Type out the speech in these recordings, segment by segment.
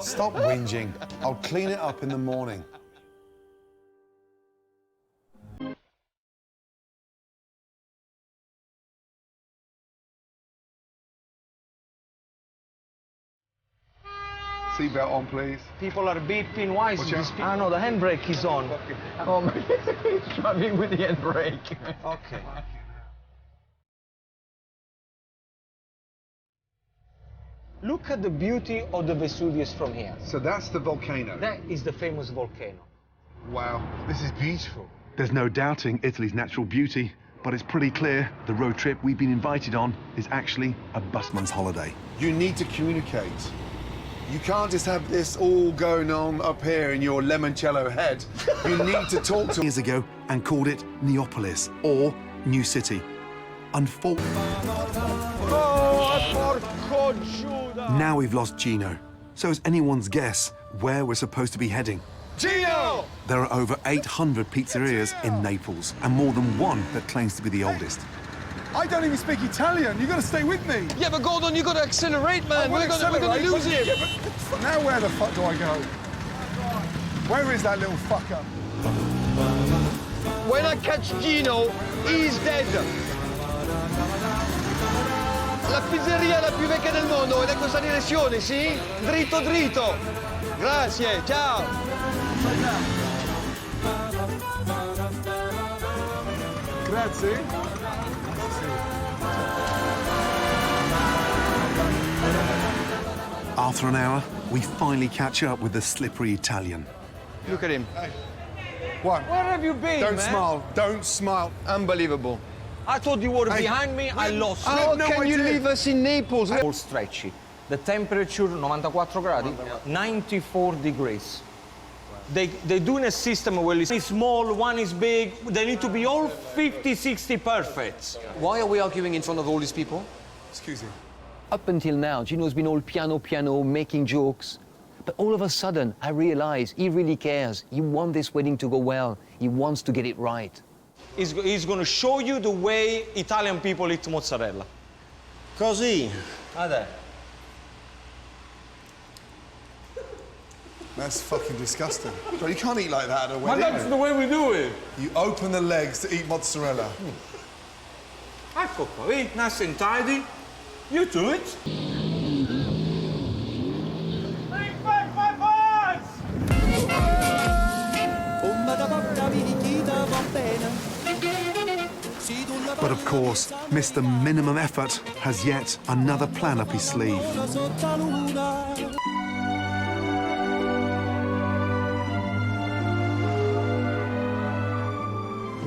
Stop whinging. I'll clean it up in the morning. Seatbelt on, please. People are beeping. Why is this? Ah, no, the handbrake is on. Oh, he's struggling with the handbrake. Okay. Look at the beauty of the Vesuvius from here. So that's the volcano. That is the famous volcano. Wow, this is beautiful. There's no doubting Italy's natural beauty, but it's pretty clear the road trip we've been invited on is actually a busman's holiday. You need to communicate. You can't just have this all going on up here in your limoncello head. You need to talk to... Years ago and called it Neapolis, or New City. Unfortunately, now we've lost Gino. So it's anyone's guess where we're supposed to be heading. Gino! There are over 800 pizzerias in Naples, and more than one that claims to be the oldest. I don't even speak Italian. You've got to stay with me. Yeah, but Gordon, you got to accelerate, man. We're going to lose him. Yeah, but now where the fuck do I go? Where is that little fucker? When I catch Gino, he's dead. La pizzeria è la più vecchia del mondo ed è questa direzione, sì? Dritto, dritto. Grazie, ciao. Grazie. After an hour, we finally catch up with the slippery Italian. Look at him. What? Where have you been, Don't man? smile. Don't smile. Unbelievable. I thought you were Hey, behind me. I lost you. How no, can I you did. leave us in Naples? All stretchy. The temperature, 94 gradi, 94 degrees. They do in a system where one is small, one is big. They need to be all 50, 60 perfect. Why are we arguing in front of all these people? Excuse me. Up until now, Gino's been all piano, making jokes. But all of a sudden, I realize he really cares. He wants this wedding to go well. He wants to get it right. He's going to show you the way Italian people eat mozzarella. Così. Adè. That's fucking disgusting. Bro, you can't eat like that at a But wedding. that's the way we do it. You open the legs to eat mozzarella. Ecco qua, vedi? Nice and tidy. You do it. But of course, Mr. Minimum Effort has yet another plan up his sleeve.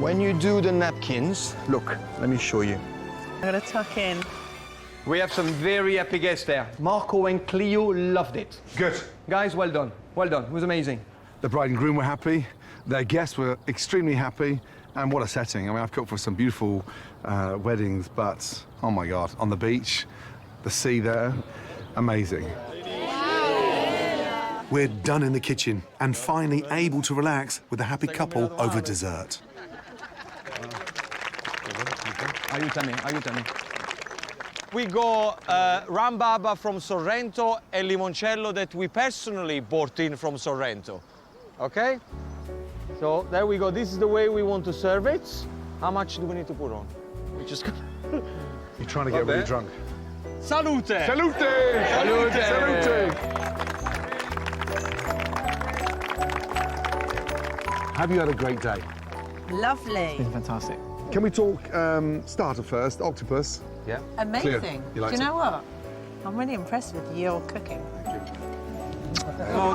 When you do the napkins, look, let me show you. I'm gonna tuck in. We have some very happy guests there. Marco and Cleo loved it. Good. Guys, well done. Well done. It was amazing. The bride and groom were happy, their guests were extremely happy, and what a setting. I mean, I've cooked for some beautiful weddings, but, oh my God, on the beach, the sea there, amazing. We're done in the kitchen and finally able to relax with a happy couple over dessert. Aiutami. We got rambaba from Sorrento and limoncello that we personally bought in from Sorrento. Okay? So there we go. This is the way we want to serve it. How much do we need to put on? We just You're trying to get really drunk. Salute! Salute! Salute! Have you had a great day? Lovely. Fantastic. Can we talk starter first, octopus? Yeah. Amazing. You liked Do you it? know what? I'm really impressed with your cooking. Oh,